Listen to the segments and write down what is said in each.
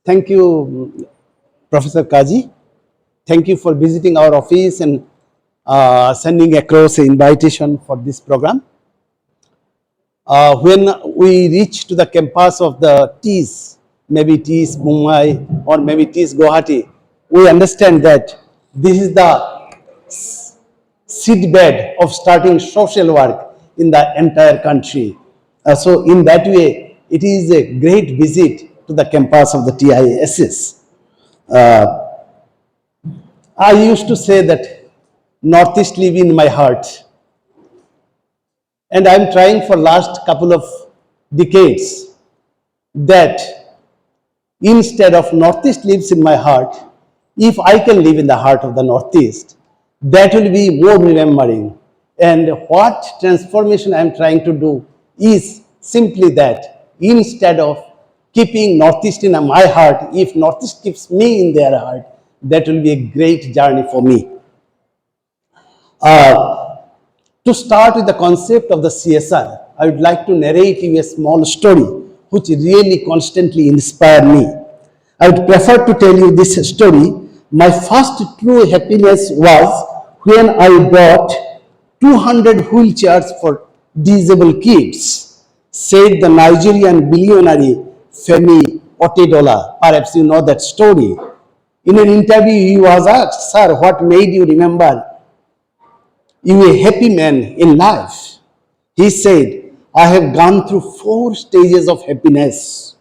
Thank you, Professor Kaji. Thank you for visiting our office and sending across an invitation for this program. When we reach to the campus of the TIS, maybe TIS Mumbai or maybe TIS Guwahati, we understand that this is the seedbed of starting social work in the entire country. So in that way, it is a great visit to the campus of the TISS. I used to say that Northeast live in my heart, and I'm trying for last couple of decades that instead of Northeast lives in my heart, if I can live in the heart of the Northeast, that will be more remembering. And what transformation I'm trying to do is simply that instead of keeping Northeast in my heart, if Northeast keeps me in their heart, that will be a great journey for me. To start with the concept of the CSR, I would like to narrate you a small story which really constantly inspired me. I would prefer to tell you this story. My first true happiness was when I bought 200 wheelchairs for disabled kids, said the Nigerian billionaire Femi Otedola. Perhaps you know that story. In an interview, he was asked, "Sir, what made you remember you a happy man in life?" He said, "I have gone through 4 stages of happiness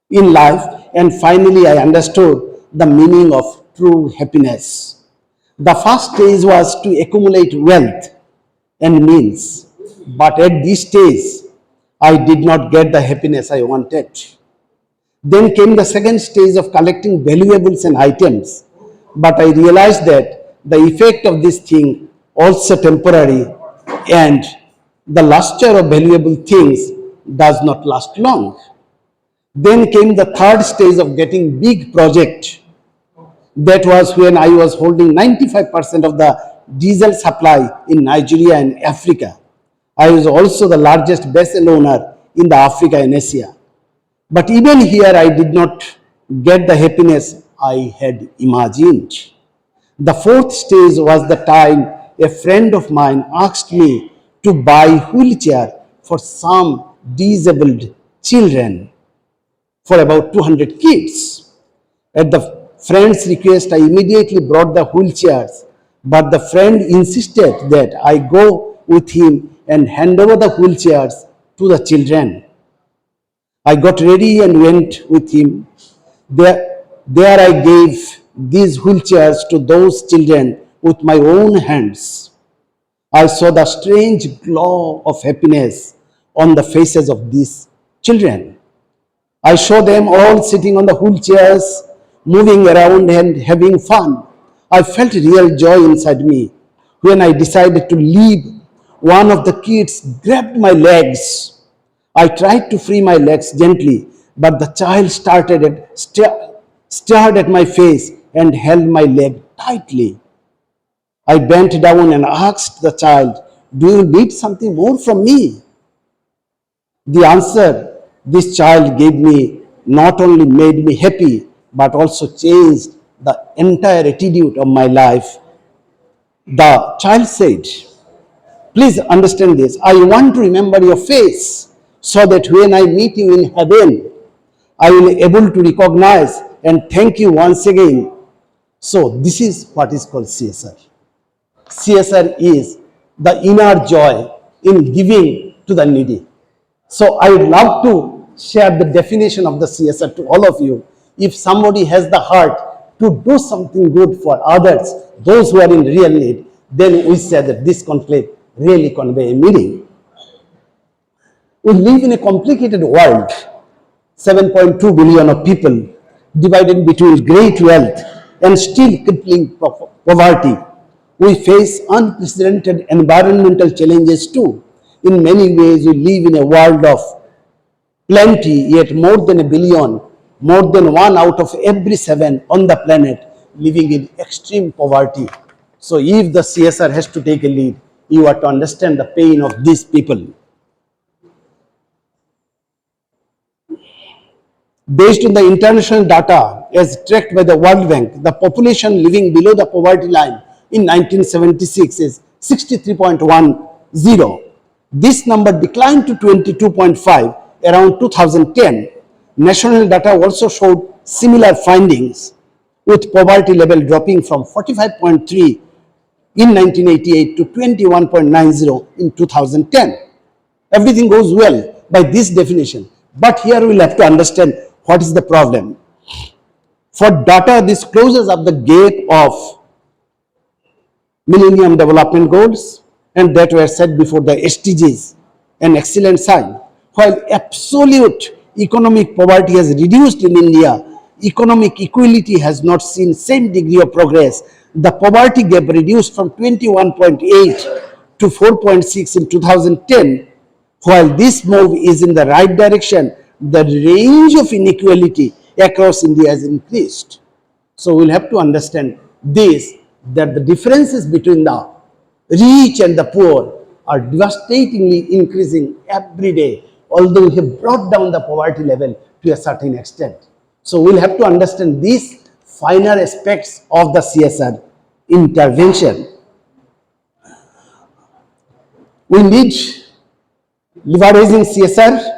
in life, and finally I understood the meaning of true happiness. The first stage was to accumulate wealth and means, but at this stage, I did not get the happiness I wanted. Then came the second stage of collecting valuables and items, but I realized that the effect of this thing also temporary, and the luster of valuable things does not last long. Then came the third stage of getting big project. That was when I was holding 95% of the diesel supply in Nigeria and Africa. I was also the largest vessel owner in the Africa and Asia. But even here, I did not get the happiness I had imagined. The fourth stage was the time a friend of mine asked me to buy wheelchair for some disabled children for about 200 kids. At the friend's request, I immediately brought the wheelchairs, but the friend insisted that I go with him and hand over the wheelchairs to the children. I got ready and went with him. There I gave these wheelchairs to those children with my own hands. I saw the strange glow of happiness on the faces of these children. I saw them all sitting on the wheelchairs, moving around and having fun. I felt real joy inside me. When I decided to leave, one of the kids grabbed my legs. I tried to free my legs gently, but the child stared at my face and held my leg tightly. I bent down and asked the child, "Do you need something more from me?" The answer this child gave me not only made me happy, but also changed the entire attitude of my life. The child said, "Please understand this. I want to remember your face so that when I meet you in heaven, I will be able to recognize and thank you once again." So this is what is called CSR. CSR is the inner joy in giving to the needy. So I would love to share the definition of the CSR to all of you. If somebody has the heart to do something good for others, those who are in real need, then we say that this conclave really convey a meaning. We live in a complicated world, 7.2 billion of people divided between great wealth and still crippling poverty. We face unprecedented environmental challenges too. In many ways, we live in a world of plenty, yet more than a billion, more than 1 out of every 7 on the planet living in extreme poverty. So if the CSR has to take a lead, you have to understand the pain of these people. Based on the international data as tracked by the World Bank, the population living below the poverty line in 1976 is 63.10. This number declined to 22.5 around 2010. National data also showed similar findings, with poverty level dropping from 45.3 in 1988 to 21.90 in 2010. Everything goes well by this definition. But here we'll have to understand what is the problem. For data, this closes up the gap of Millennium Development Goals, and that were set before the SDGs, an excellent sign. While absolute economic poverty has reduced in India, economic equality has not seen same degree of progress. The poverty gap reduced from 21.8 to 4.6 in 2010. While this move is in the right direction, the range of inequality across India has increased. So we'll have to understand this, that the differences between the rich and the poor are devastatingly increasing every day, although we have brought down the poverty level to a certain extent. So we'll have to understand these finer aspects of the CSR intervention. We need leveraging CSR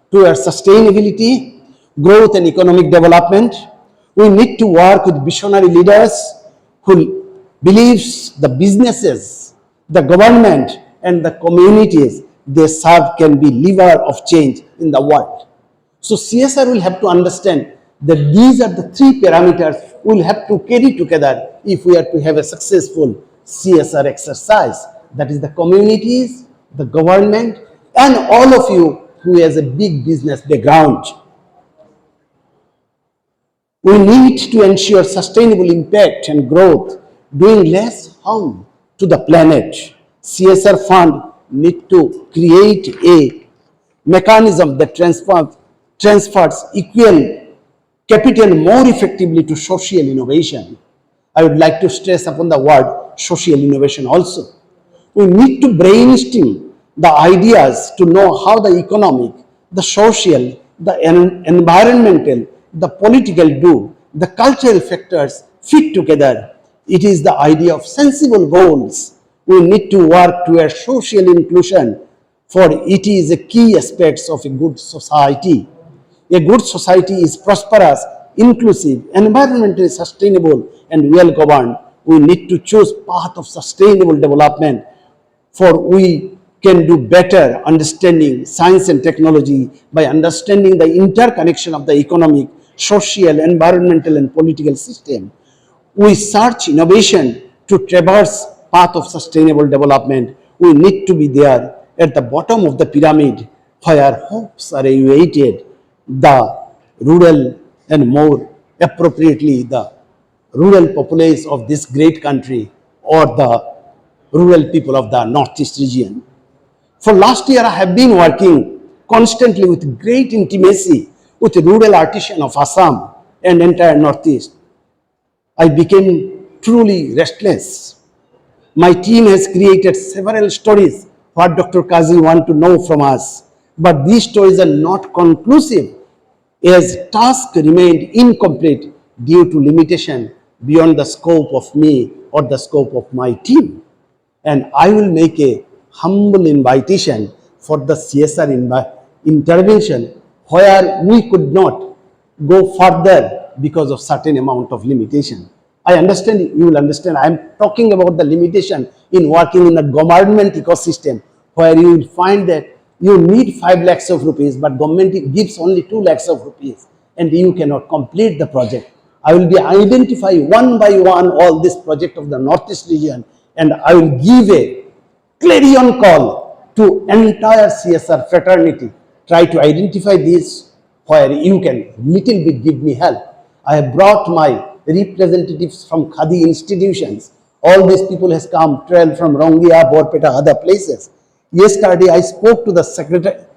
towards sustainability, growth and economic development. We need to work with visionary leaders who believes the businesses, the government and the communities they serve can be lever of change in the world. So CSR will have to understand that these are the three parameters we will have to carry together if we are to have a successful CSR exercise. That is the communities, the government and all of you who has a big business background. We need to ensure sustainable impact and growth, doing less harm to the planet. CSR fund need to create a mechanism that transfers equal capital more effectively to social innovation. I would like to stress upon the word social innovation also. We need to brainstorm the ideas to know how the economic, the social, the environmental, the political do, the cultural factors fit together. It is the idea of sensible goals. We need to work towards social inclusion, for it is a key aspect of a good society. A good society is prosperous, inclusive, environmentally sustainable and well governed. We need to choose path of sustainable development, for we can do better understanding science and technology by understanding the interconnection of the economic, social, environmental and political system. We search innovation to traverse path of sustainable development. We need to be there at the bottom of the pyramid where hopes are elevated, the rural and more appropriately the rural populace of this great country or the rural people of the Northeast region. For last year, I have been working constantly with great intimacy with the rural artisan of Assam and entire Northeast. I became truly restless. My team has created several stories what Dr. Kazi want to know from us, but these stories are not conclusive as tasks remained incomplete due to limitation beyond the scope of me or the scope of my team. And I will make a humble invitation for the CSR intervention where we could not go further because of certain amount of limitation. I understand, you will understand, I am talking about the limitation in working in the government ecosystem where you will find that you need 5 lakhs of rupees but government gives only 2 lakhs of rupees and you cannot complete the project. I will be identify one by one all this project of the Northeast region and I will give a clarion call to entire CSR fraternity. Try to identify this where you can little bit give me help. I have brought my representatives from Khadi institutions. All these people has come, travel from Rongia, Borpeta, other places. Yesterday I spoke to the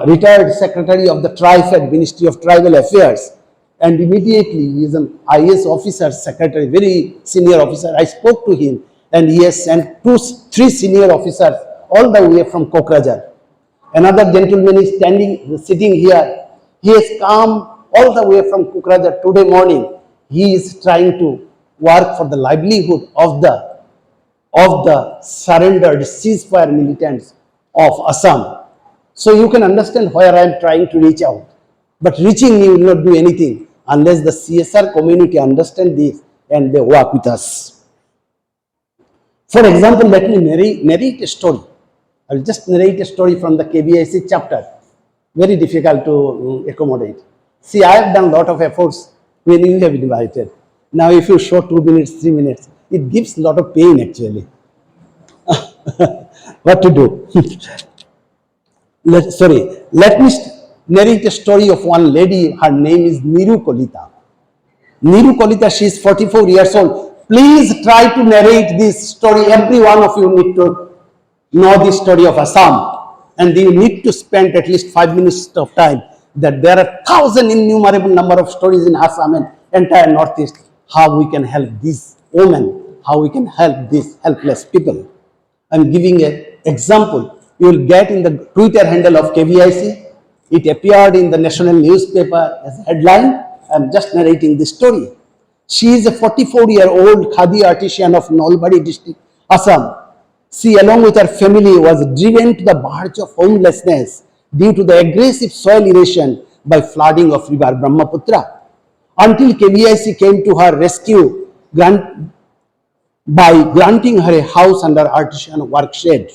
retired secretary of the TriFed, Ministry of Tribal Affairs, and immediately he is an IS officer, secretary, very senior officer. I spoke to him and he has sent 3 senior officers all the way from Kokrajhar. Another gentleman is sitting here. He has come all the way from Kokrajhar today morning. He is trying to work for the livelihood of the surrendered ceasefire militants of Assam. So you can understand where I am trying to reach out. But reaching me will not do anything unless the CSR community understand this and they work with us. For example, let me narrate a story. I will just narrate a story from the KBIC chapter. Very difficult to accommodate. See, I have done a lot of efforts when you have invited. Now, if you show 2 minutes, 3 minutes, it gives a lot of pain actually. What to do? Let me narrate a story of one lady. Her name is Niru Kolita. Niru Kolita, she is 44 years old. Please try to narrate this story. Every one of you need to know the story of Assam. And you need to spend at least 5 minutes of time. That there are thousand innumerable number of stories in Assam and entire Northeast. How we can help these women, how we can help these helpless people. I'm giving an example. You will get in the Twitter handle of KVIC. It appeared in the national newspaper as a headline. I'm just narrating this story. She is a 44-year-old Khadi artisan of Nolbari district, Assam. She, along with her family, was driven to the verge of homelessness due to the aggressive soil erosion by flooding of river Brahmaputra. Until KVIC came to her rescue by granting her a house under artisan work shed.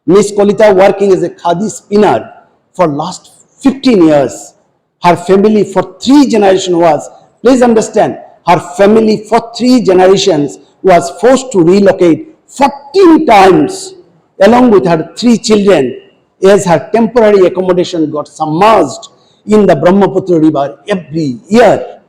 Miss Kolita, working as a khadi spinner for last 15 years, her family for 3 generations was, please understand, her family for 3 generations was forced to relocate 14 times along with her 3 children as her temporary accommodation got submerged in the Brahmaputra river every year.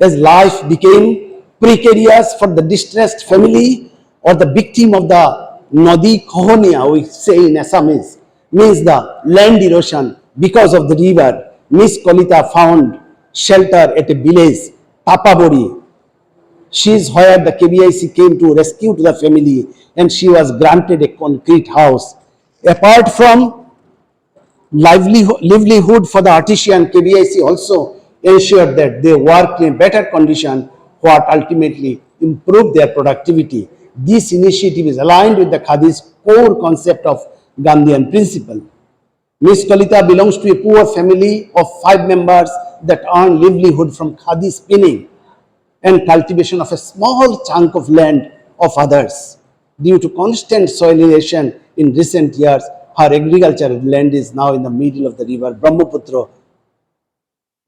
As life became precarious for the distressed family or the victim of the Nadi Kohonia, we say in Assamese, means the land erosion because of the river, Miss Kolita found shelter at a village, Tapabori. She is where the KBIC came to rescue the family and she was granted a concrete house. Apart from livelihood for the artisan, KBIC also ensured that they worked in better condition, what ultimately improved their productivity. This initiative is aligned with the Khadi's core concept of Gandhian principle. Miss Kalita belongs to a poor family of 5 members that earn livelihood from khadi spinning and cultivation of a small chunk of land of others. Due to constant soil erosion in recent years, her agricultural land is now in the middle of the river Brahmaputra.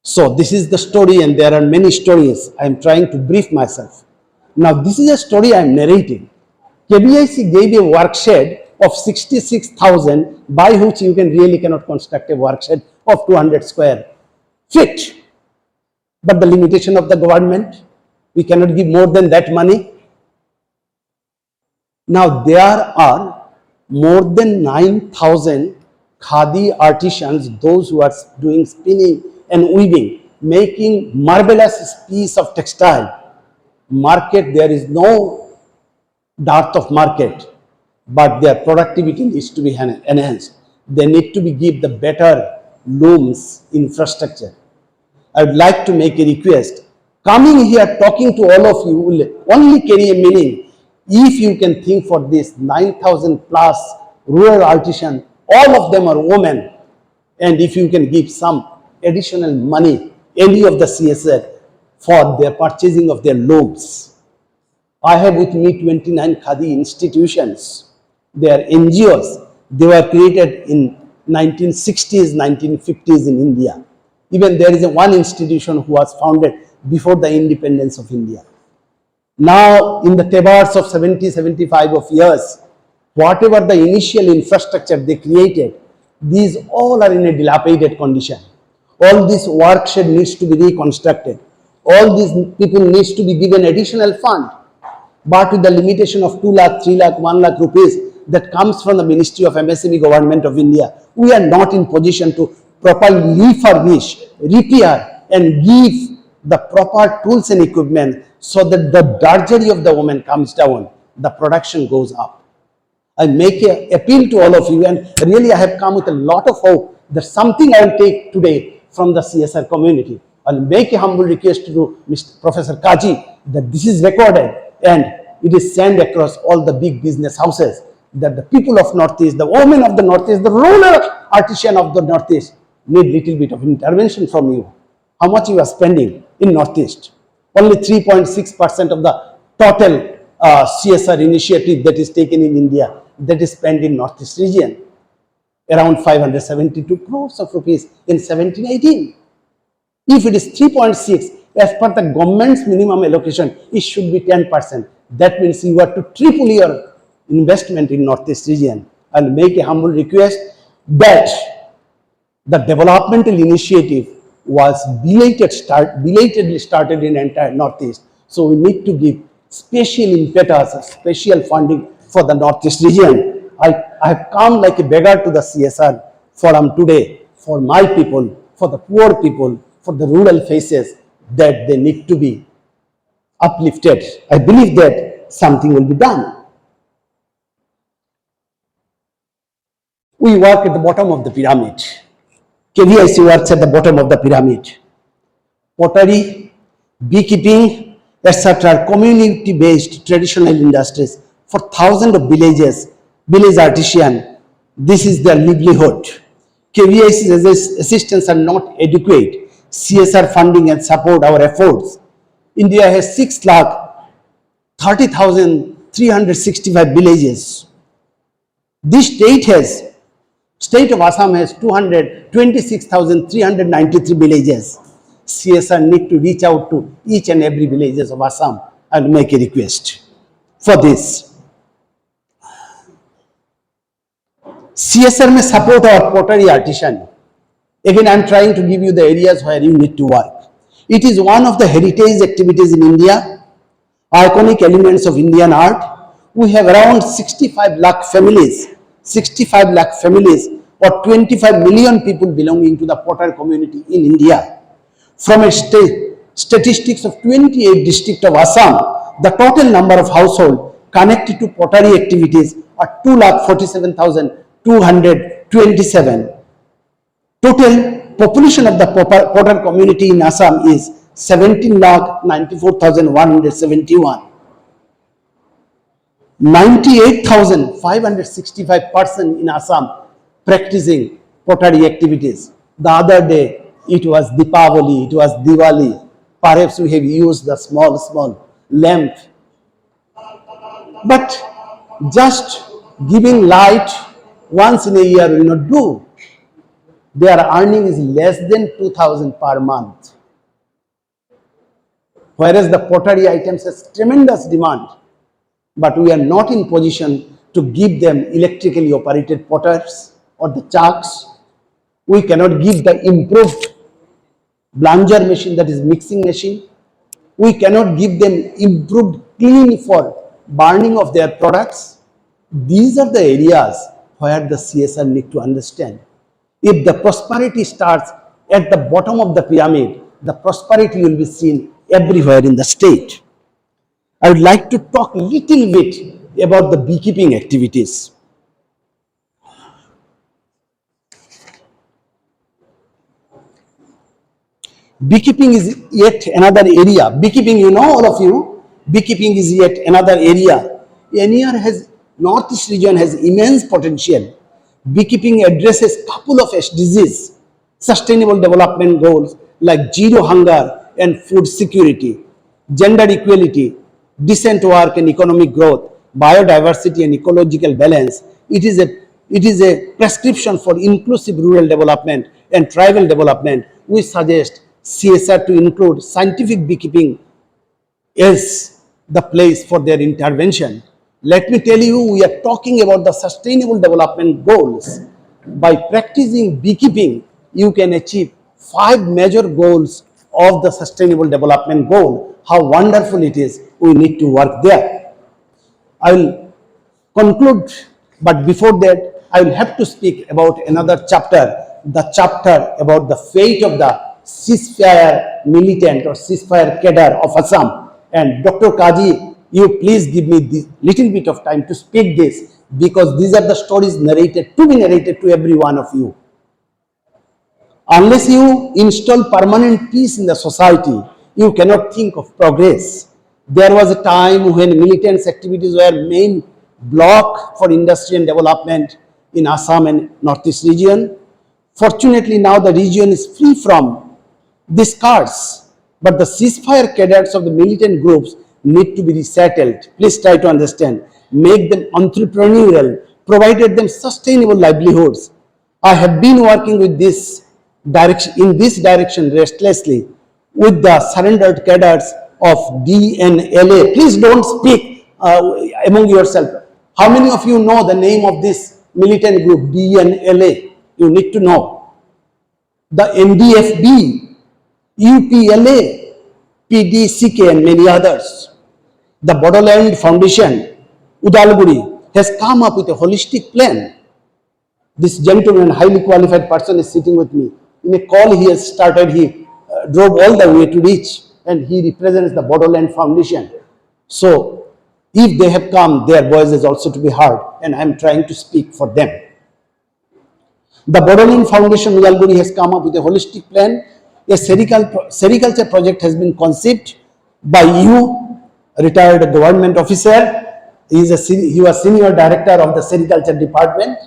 So this is the story, and there are many stories. I am trying to brief myself. Now this is a story I am narrating. KBIC gave a work shed of 66,000 by which you cannot construct a work shed of 200 square feet. But the limitation of the government, we cannot give more than that money. Now there are more than 9,000 khadi artisans, those who are doing spinning and weaving, making marvelous piece of textile. Market, there is no dearth of market, but their productivity needs to be enhanced. They need to be give the better looms infrastructure. I would like to make a request. Coming here, talking to all of you will only carry a meaning if you can think for this 9,000 plus rural artisans, all of them are women, and if you can give some additional money, any of the CSR, for their purchasing of their looms. I have with me 29 khadi institutions. They are NGOs. They were created in 1960s, 1950s in India. Even there is one institution who was founded before the independence of India. Now, in the tabars of 70, 75 of years, whatever the initial infrastructure they created, these all are in a dilapidated condition. All this work shed needs to be reconstructed. All these people needs to be given additional fund. But with the limitation of 2 lakh, 3 lakh, 1 lakh rupees that comes from the Ministry of MSME Government of India, we are not in position to properly refurbish, repair and give the proper tools and equipment so that the drudgery of the woman comes down, the production goes up. I make an appeal to all of you, and really I have come with a lot of hope that something I will take today from the CSR community. I'll make a humble request to Mr. Professor Kaji that this is recorded and it is sent across all the big business houses, that the people of Northeast, the women of the Northeast, the rural artisan of the Northeast need little bit of intervention from you. How much you are spending in Northeast? Only 3.6% of the total CSR initiative that is taken in India, that is spent in Northeast region. Around 572 crores of rupees in 17-18. If it is 3.6, as per the government's minimum allocation, it should be 10%. That means you have to triple your investment in Northeast region. I'll make a humble request that the developmental initiative was belatedly started in entire Northeast. So we need to give special impetus, special funding for the Northeast region. I have come like a beggar to the CSR forum today for my people, for the poor people, for the rural faces, that they need to be uplifted. I believe that something will be done. We work at the bottom of the pyramid. KVIC works at the bottom of the pyramid. Pottery, beekeeping, etc. are community-based traditional industries for thousands of villages, village artisan. This is their livelihood. KVIC's assistance are not adequate. CSR funding and support our efforts. India has 6,30,365 villages. This state of Assam has 226,393 villages. CSR need to reach out to each and every villages of Assam and make a request for this. CSR may support our pottery artisan. Again, I am trying to give you the areas where you need to work. It is one of the heritage activities in India, iconic elements of Indian art. We have around 65 lakh families or 25 million people belonging to the potter community in India. From a statistics of 28 districts of Assam, the total number of households connected to pottery activities are 2,47,227. Total population of the potter community in Assam is 17,94,171. 98,565 persons in Assam practicing pottery activities. The other day, it was Deepavali, it was Diwali. Perhaps we have used the small lamp. But just giving light once in a year will not do. Their earning is less than 2,000 per month. Whereas the pottery items has tremendous demand. But we are not in position to give them electrically operated potters or the chucks. We cannot give the improved blanger machine, that is mixing machine. We cannot give them improved clean for burning of their products. These are the areas where the CSR need to understand. If the prosperity starts at the bottom of the pyramid, the prosperity will be seen everywhere in the state. I would like to talk a little bit about the beekeeping activities. Beekeeping is yet another area. Beekeeping, you know, all of you, beekeeping is yet another area. NER has, Northeast region has immense potential. Beekeeping addresses couple of SDGs, sustainable development goals like zero hunger and food security, gender equality, decent work and economic growth, biodiversity and ecological balance. It is a prescription for inclusive rural development and tribal development. We suggest CSR to include scientific beekeeping as the place for their intervention. Let me tell you, we are talking about the sustainable development goals. By practicing beekeeping, you can achieve 5 major goals of the sustainable development goal. How wonderful it is. We need to work there. I will conclude, but before that, I will have to speak about another chapter, the chapter about the fate of the ceasefire militant or ceasefire cadre of Assam. And Dr. Kaji, you please give me this little bit of time to speak this, because these are the stories narrated to be narrated to every one of you. Unless you install permanent peace in the society, you cannot think of progress. There was a time when militants' activities were main block for industry and development in Assam and Northeast region. Fortunately, now the region is free from these scars, but the ceasefire cadres of the militant groups need to be resettled. Please try to understand. Make them entrepreneurial, provided them sustainable livelihoods. I have been working with this direction in this direction restlessly with the surrendered cadres of DNLA. Please don't speak among yourself. How many of you know the name of this militant group, DNLA? You need to know. The NDFB, UPLA, PDCK, and many others. The Bodoland Foundation, Udalguri, has come up with a holistic plan. This gentleman, highly qualified person, is sitting with me. In a call he has started, he drove all the way to reach, and he represents the Bodoland Foundation. So, if they have come, their voice is also to be heard, and I am trying to speak for them. The Bodoland Foundation Udalguri has come up with a holistic plan. A sericulture project has been conceived by you, retired government officer. He was senior director of the sericulture department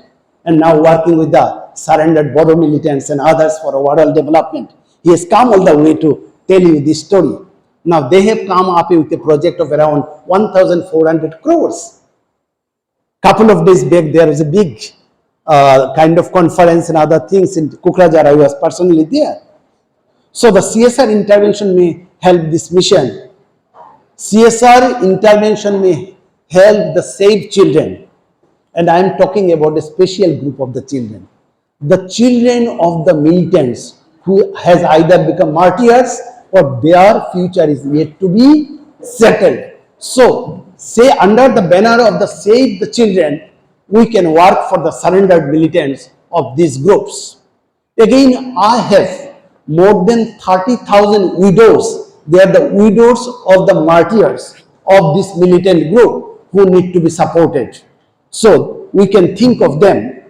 and now working with the surrendered Bodo militants and others for overall development. He has come all the way to tell you this story. Now they have come up with a project of around 1,400 crores. Couple of days back, there was a big kind of conference and other things in Kokrajhar. I was personally there. So the CSR intervention may help this mission. CSR intervention may help the saved children. And I am talking about a special group of the children. The children of the militants who has either become martyrs or their future is yet to be settled. So, say under the banner of the Save the Children, we can work for the surrendered militants of these groups. Again, I have more than 30,000 widows. They are the widows of the martyrs of this militant group who need to be supported. So, we can think of them.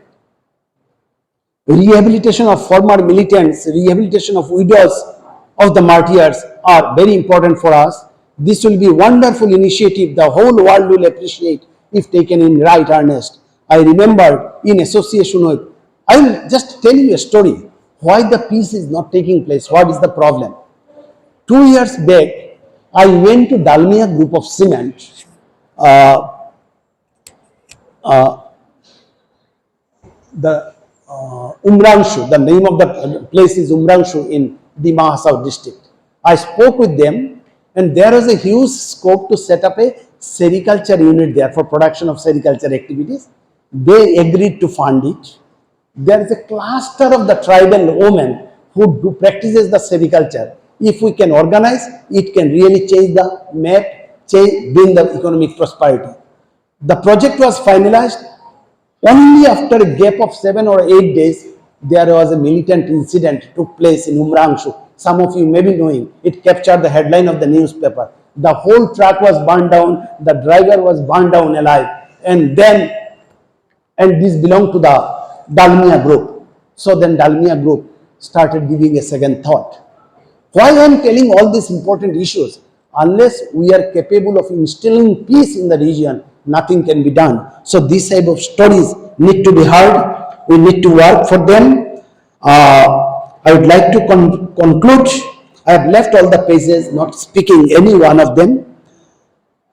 Rehabilitation of former militants, rehabilitation of widows of the martyrs are very important for us. This will be a wonderful initiative the whole world will appreciate if taken in right earnest. I remember in association with, I will just tell you a story. Why the peace is not taking place? What is the problem? 2 years back, I went to Dalmia Group of Cement. Umrangshu, the name of the place is Umrangshu in Dima Hasao district. I spoke with them and there was a huge scope to set up a sericulture unit there for production of sericulture activities. They agreed to fund it. There is a cluster of the tribal women who practices the sericulture. If we can organize, it can really change the map, bring the economic prosperity. The project was finalized. Only after a gap of 7 or 8 days, there was a militant incident took place in Umrangshu. Some of you may be knowing. It captured the headline of the newspaper. The whole truck was burned down. The driver was burned down alive. And this belonged to the Dalmia group. So then Dalmia group started giving a second thought. Why I am telling all these important issues? Unless we are capable of instilling peace in the region, nothing can be done. So these type of stories need to be heard. We need to work for them. I would like to conclude. I have left all the pages, not speaking any one of them.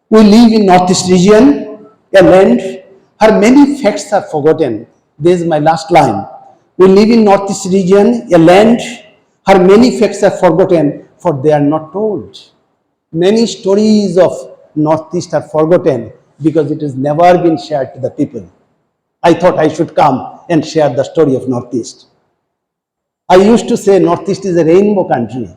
We live in Northeast region, a land. Her many facts are forgotten. This is my last line. We live in Northeast region, a land. Her many facts are forgotten, for they are not told. Many stories of Northeast are forgotten because it has never been shared to the people. I thought I should come and share the story of Northeast. I used to say Northeast is a rainbow country.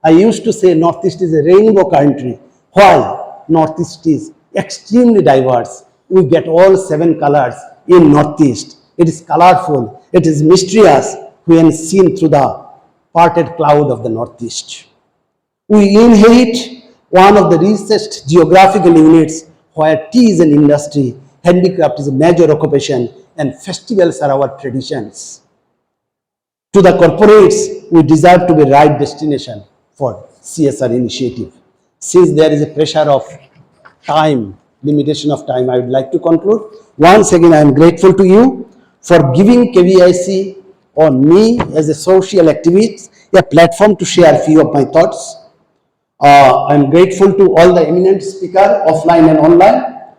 I used to say Northeast is a rainbow country. Why? Northeast is extremely diverse. We get all 7 colors in Northeast. It is colorful. It is mysterious when seen through the parted cloud of the Northeast. We inherit one of the richest geographical units where tea is an industry, handicraft is a major occupation, and festivals are our traditions. To the corporates, we deserve to be right destination for CSR initiative. Since there is a pressure of time, limitation of time, I would like to conclude. Once again, I am grateful to you for giving KVIC or me as a social activist a platform to share a few of my thoughts. I am grateful to all the eminent speakers, offline and online,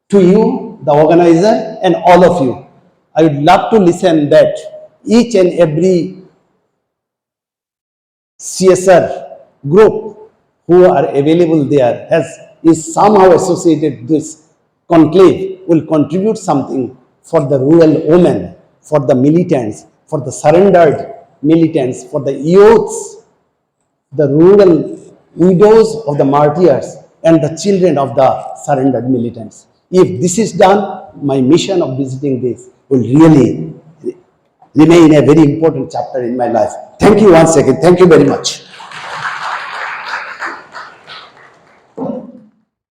to you, the organizer, and all of you. I would love to listen that each and every CSR group who are available there is somehow associated this conclave will contribute something for the rural women, for the militants, for the surrendered militants, for the youths, the rural widows of the martyrs, and the children of the surrendered militants. If this is done, my mission of visiting this will really remain a very important chapter in my life. Thank you once again. Thank you very much.